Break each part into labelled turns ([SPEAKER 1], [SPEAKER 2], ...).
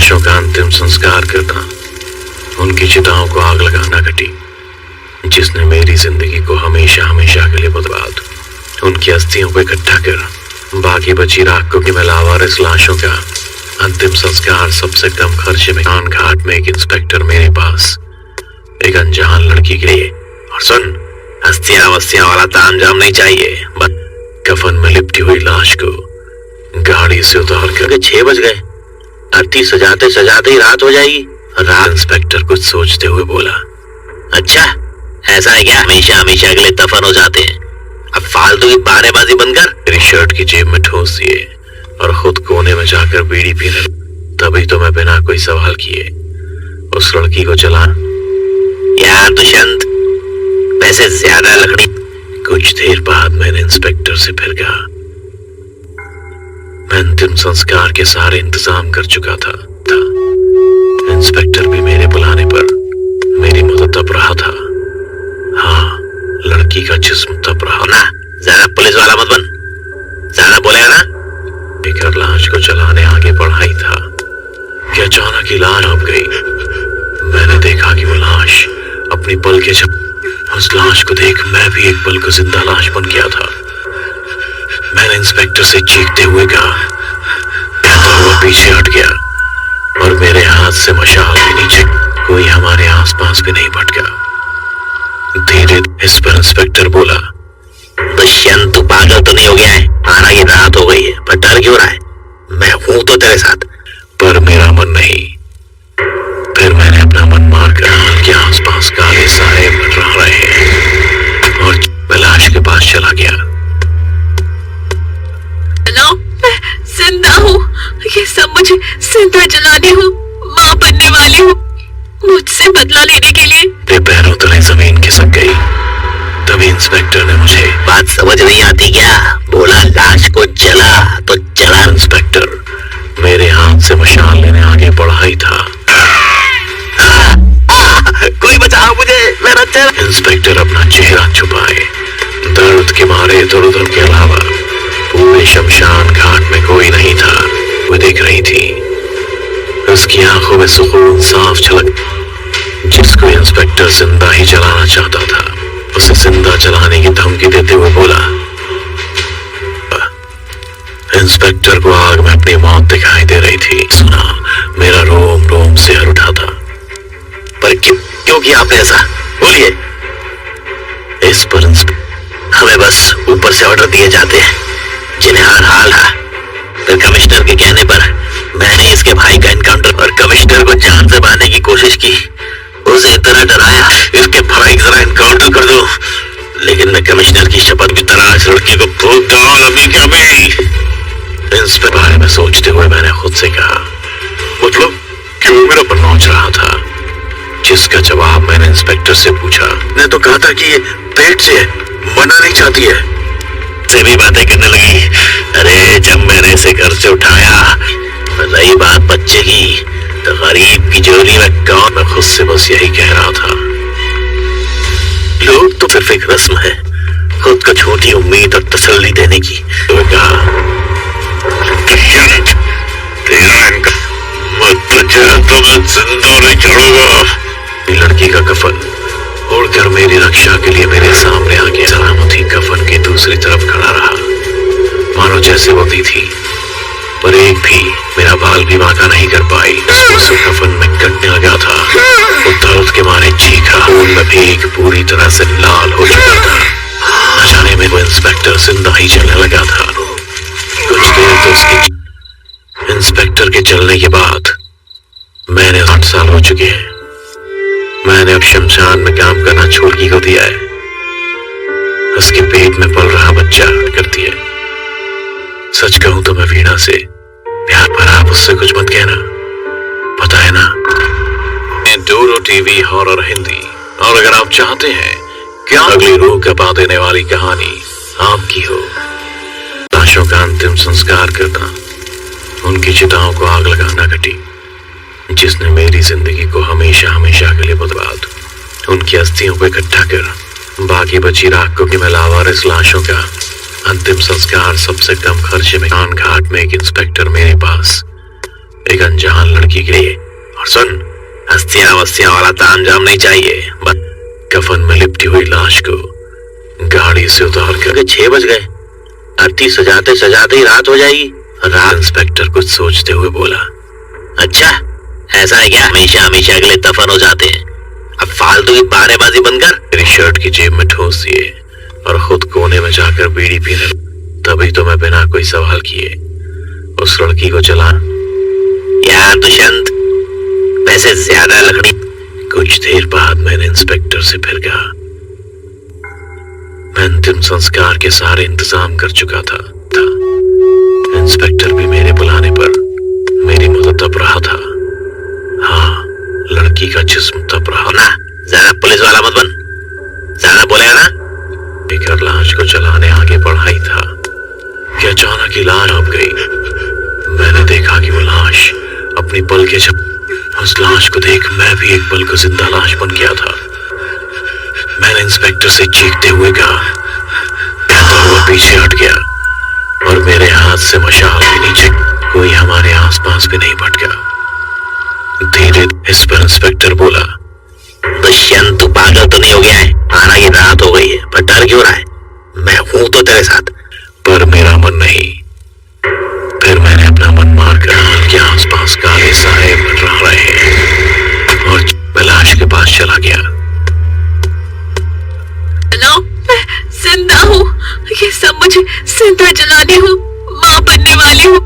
[SPEAKER 1] लाशों का अंतिम संस्कार करना, उनकी चिताओं को आग लगाना घटी, जिसने मेरी जिंदगी को हमेशा हमेशा के लिए बर्बाद। उनकी अस्थियों को इकट्ठा कर बाकी बची राख को मैं लावारिस लाशों का अंतिम संस्कार सबसे कम खर्चे में कान घाट में एक इंस्पेक्टर मेरे पास एक अनजान लड़की के लिए। और सुन, अस्थियां वस्तियां वाला तामझाम नहीं चाहिए, बस कफन में लिपटी हुई लाश को गाड़ी से उतार कर 6 बज गए, अर्थी सजाते सजाते ही रात हो जाएगी। रात इंस्पेक्टर कुछ सोचते हुए बोला, अच्छा ऐसा है क्या? हमेशा हमेशा के लिए दफन हो जाते हैं, अब फालतू की बहानेबाजी बंद कर। मेरी शर्ट की जेब में ठूंस दिए और खुद कोने में जाकर बीड़ी पीने लगा। तभी तो मैं बिना कोई सवाल किए उस लड़की को चला। यार दुष्यंत, वैसे ज्यादा लकड़ी। कुछ देर बाद मैंने इंस्पेक्टर से फिर कहा, मैं अंतिम संस्कार के सारे इंतजाम कर चुका था। इंस्पेक्टर भी मेरे बुलाने पर मेरी मदद तप रहा था। हाँ, लड़की का जिस्म तप रहा ना। ज्यादा पुलिस वाला मत बन, ज्यादा बोलेगा ना। लेकर लाश को चलाने आगे बढ़ा ही था कि अचानक ही लाश उठ गई। मैंने देखा कि वो लाश अपनी पल के उस लाश को देख मैं भी एक पल को जिंदा लाश बन गया था। मैंने इंस्पेक्टर से चीखते हुए कहा, कहता हुआ पीछे हट गया और मेरे हाथ से मशाल भी नीचे। कोई हमारे आसपास भी नहीं भटका। धीरे इस पर इंस्पेक्टर बोला, दुष्यंत तू पागल तो नहीं हो गया है? आना की रात हो गई है, पर डर क्यों रहा है? मैं हूं तो तेरे साथ। पर मेरा मन नहीं। फिर मैंने अपना मन मारकर के आसपास काले साए मंडरा रहे हैं और मैं लाश के पास चला गया।
[SPEAKER 2] मैं जिंदा हूँ, ये सब मुझे जिंदा जलाने हूँ, माँ बनने वाली हूँ। मुझसे बदला लेने के लिए
[SPEAKER 1] मेरे पैरों तले जमीन खिसक गई। तभी इंस्पेक्टर ने मुझे, बात समझ नहीं आती क्या? बोला लाश को जला तो जला। इंस्पेक्टर मेरे हाथ से मशाल लेने आगे बढ़ा ही था। कोई बचाओ मुझे, मेरा चेहरा। इंस्पेक्टर अपना चेहरा छुपाए दर्द के मारे इधर उधर के अलावा पूरे शमशान घाट में कोई नहीं था। वो दिख रही थी, उसकी आंखों में सुकून साफ झलक। जिसको इंस्पेक्टर जिंदा ही जलाना चाहता था, उसे जिंदा जलाने की धमकी देते हुए बोला। इंस्पेक्टर को आग में अपनी मौत दिखाई दे रही थी। सुना, मेरा रोम रोम से हर उठा था। पर क्यों किया आपने ऐसा? बोलिए। इस पर हमें बस ऊपर से ऑर्डर दिए जाते हैं, जिन्हें हर हाल है। फिर कमिश्नर के कहने पर मैंने इसके भाई का एनकाउंटर और कमिश्नर को जान से मारने की कोशिश की। उसे इतना डराया, इसके भाई का एनकाउंटर कर दो। लेकिन मैं कमिश्नर की शपथ की तरह इस लड़के को भूत अभी कभी। इस पे बारे में सोचते हुए मैंने खुद से कहा, मतलब क्यों मेरा पर नोच रहा था? जिसका जवाब मैंने इंस्पेक्टर से पूछा। ने तो कहा था कि ये पेट से मरना नहीं चाहती है। से भी बातें करने लगी। अरे जब मैंने इसे घर से उठाया, रही बात बच्चे की, तो गरीब की झोली में कौन? मैं खुद से बस यही कह रहा था, लोग तो सिर्फ एक रस्म है, खुद को छोटी उम्मीद और तसल्ली देने की। तो कहा, तो मैं जिंदा नहीं छोड़ूंगा। लड़की का कफन उड़कर मेरी रक्षा के लिए मेरे सामने आके सलामती कफन की दूसरी तरफ खड़ा रहा, मानो जैसे वो दी थी। पर एक भी मेरा बाल भी बांका नहीं कर पाई। उस कफन में कटने लगा था। वो दर्द के मारे चीखा। खून में भीग पूरी तरह से लाल हो चुका था। न जाने में वो इंस्पेक्टर जिंदा ही चलने लगा था। कुछ देर तो उसकी इंस्पेक्टर के चलने के बाद मैंने 8 साल हो चुके हैं। मैंने अब शमशान में काम करना छोड़की को दिया है। उसके पेट में पल रहा बच्चा करती है। सच कहूं तो मैं वीणा से प्यार भरा, आप उससे कुछ मत कहना, पता है ना। डूरो टीवी हॉरर हिंदी। और अगर आप चाहते हैं कि अगली रूह कपा देने वाली कहानी आपकी हो, लाशों का अंतिम संस्कार करना, उनकी चिताओं को आग लगाना घटी, जिसने मेरी जिंदगी को हमेशा हमेशा के लिए बर्बाद। उनकी अस्थियों को इकट्ठा कर बाकी बची राख को मैं लावारिस लाशों का अंतिम संस्कार सबसे कम खर्चे में कान घाट में एक इंस्पेक्टर मेरे पास एक अनजान लड़की के लिए। और सुन, हस्तियां वस्तियां वाला तामझाम नहीं चाहिए, बस कफन में लिपटी हुई लाश को गाड़ी से उतार कर 6 बज गए, अर्थी सजाते सजाते ही रात हो जाएगी। रात इंस्पेक्टर कुछ सोचते हुए बोला, अच्छा ऐसा है क्या? हमेशा हमेशा के लिए दफन हो जाते हैं, अब फालतू की बहानेबाजी बंद कर। मेरी शर्ट की जेब में ठूस दिए और खुद कोने में जाकर बीड़ी पीने। तभी तो मैं बिना कोई सवाल किए उस लड़की को चला। यार दुष्यंत, वैसे ज्यादा लकड़ी। कुछ देर बाद मैंने इंस्पेक्टर से फिर कहा, मैं अंतिम संस्कार के सारे इंतजाम कर चुका था। इंस्पेक्टर भी मेरे बुलाने पर मेरी मदद तप रहा था। हाँ, लड़की का जिस्म तप रहा ना। ज्यादा पुलिस वाला मत बन, ज्यादा बोलेगा ना। बेकर लाश को चलाने आगे बढ़ा ही था कि अचानक ही लाश आप गई। मैंने देखा कि वो लाश अपनी पल के जब उस लाश को देख मैं भी एक पल को जिंदा लाश बन गया था। मैंने इंस्पेक्टर से चीखते हुए कहा, कहता हुआ पीछे हट गया और मेरे हाथ से मशाल के नीचे कोई हमारे आसपास भी नहीं भटका। धीरे इस पर इंस्पेक्टर बोला, दुष्यंत तू पागल तो नहीं हो गया है? आना की रात हो गई है, पर डर क्यों रहा है? मैं हूं तो तेरे साथ। पर मेरा मन नहीं। फिर मैंने अपना मन मार कर हाल के आसपास काले साए मंडरा रहे और मैं लाश के पास चला गया।
[SPEAKER 2] हेलो, मैं जिंदा हूँ, ये सब मुझे जिंदा जलाने हूँ, माँ बनने वाली हूँ।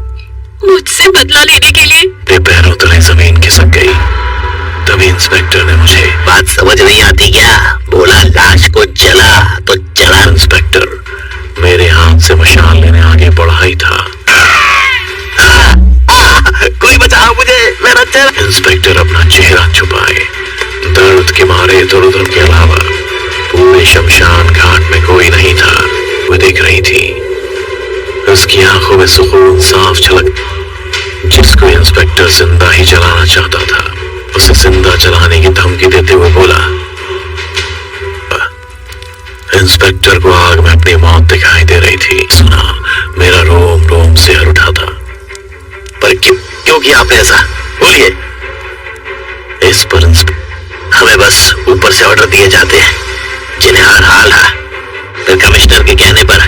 [SPEAKER 2] मुझसे बदला लेने के लिए
[SPEAKER 1] मेरे पैरों तले जमीन खिसक गई। तभी इंस्पेक्टर ने मुझे, बात समझ नहीं आती क्या? बोला लाश को जला तो जला। इंस्पेक्टर मेरे हाथ से मशाल लेने आगे बढ़ा ही था। कोई बचाओ मुझे, मेरा चेहरा। इंस्पेक्टर अपना चेहरा छुपाए दर्द के मारे इधर उधर के अलावा पूरे शमशान घाट में कोई नहीं था। वो दिख रही थी, उसकी आंखों में सुकून साफ झलक। जिसको इंस्पेक्टर जिंदा ही जलाना चाहता था, उसे जिंदा जलाने की धमकी देते हुए बोला। इंस्पेक्टर को आग में अपनी मौत दिखाई दे रही थी। सुना, मेरा रोम रोम सिहर उठा था। पर क्यों किया आपने ऐसा? बोलिए। इस पर हमें बस ऊपर से ऑर्डर दिए जाते हैं जिन्हें हर हाल है। फिर कमिश्नर के कहने पर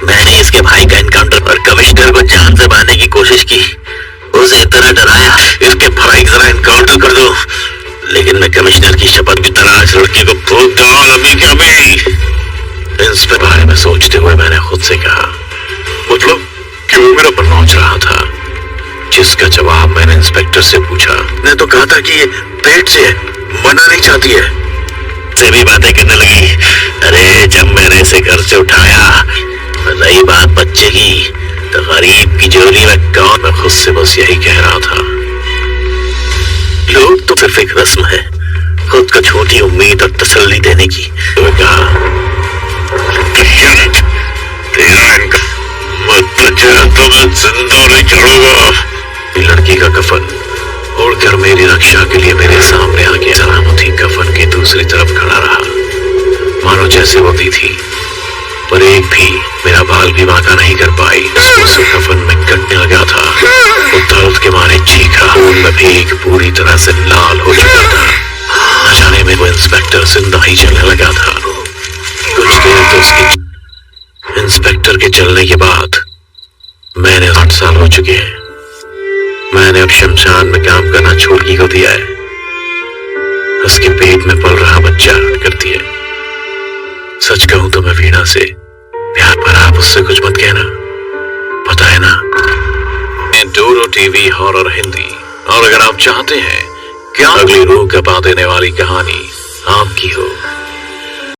[SPEAKER 1] मैंने इसके भाई का एनकाउंटर पर कमिश्नर को जान से मारने की कोशिश की। उसे इतना डराया, इसके भाई का एनकाउंटर कर दो। लेकिन मैं कमिश्नर की शपथ की तरह इस लड़की को फूंक दूंगा अभी के अभी। इस बारे में सोचते हुए मैंने खुद से कहा, मतलब क्यों मेरा पर नोच रहा था? जिसका जवाब मैंने इंस्पेक्टर से पूछा। मैं तो कहा था कि ये पेट से है, मरना नहीं चाहती है। से भी बातें करने लगी। अरे जब मैंने इसे घर से उठाया, रही बात बच्चे की, तो गरीब की जोली में कौन? मैं खुद से बस यही कह रहा था, लोग तो सिर्फ एक रस्म है, खुद को छोटी उम्मीद और तसल्ली देने की। तो कहा, तो मैं जिंदा नहीं छोड़ूंगा। लड़की का कफन उड़कर मेरी रक्षा के लिए मेरे सामने आके सलामती कफन की दूसरी तरफ खड़ा रहा, मानो जैसे वो भी थी। पर एक भी मेरा बाल भी बांका नहीं कर पाई। उस कफन में कटने लगा था। वो दर्द के मारे चीखा, खून में भीग पूरी तरह से लाल हो चुका था। जाने में वो इंस्पेक्टर जिंदा ही चलने लगा था। कुछ देर तो उसके इंस्पेक्टर के चलने के बाद मैंने 8 साल हो चुके हैं। मैंने अब शमशान में काम करना छोड़की को दिया है। उसके पेट में पल रहा बच्चा करती है। सच कहूं तो मैं वीणा से प्यार, पर आप उससे कुछ मत कहना, पता है ना। डोरो टीवी हॉरर हिंदी। और अगर आप चाहते हैं कि अगली रूह कपा देने वाली कहानी आपकी हो,